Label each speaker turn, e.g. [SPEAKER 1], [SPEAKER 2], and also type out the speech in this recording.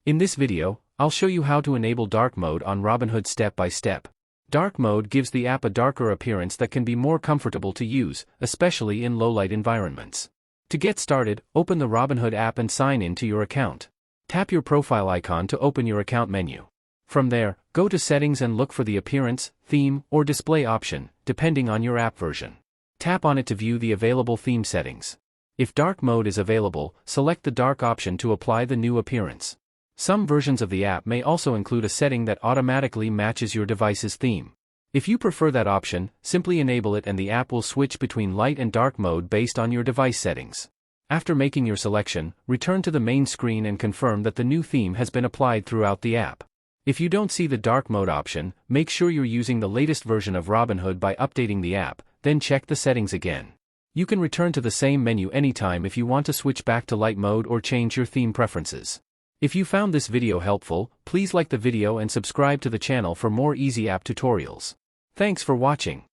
[SPEAKER 1] In this video, I'll show you how to enable dark mode on Robinhood step by step. Dark mode gives the app a darker appearance that can be more comfortable to use, especially in low-light environments. To get started, open the Robinhood app and sign in to your account. Tap your profile icon to open your account menu. From there, go to Settings and look for the Appearance, Theme, or Display option, depending on your app version. Tap on it to view the available theme settings. If dark mode is available, select the dark option to apply the new appearance. Some versions of the app may also include a setting that automatically matches your device's theme. If you prefer that option, simply enable it and the app will switch between light and dark mode based on your device settings. After making your selection, return to the main screen and confirm that the new theme has been applied throughout the app. If you don't see the dark mode option, make sure you're using the latest version of Robinhood by updating the app, then check the settings again. You can return to the same menu anytime if you want to switch back to light mode or change your theme preferences. If you found this video helpful, please like the video and subscribe to the channel for more easy app tutorials. Thanks for watching.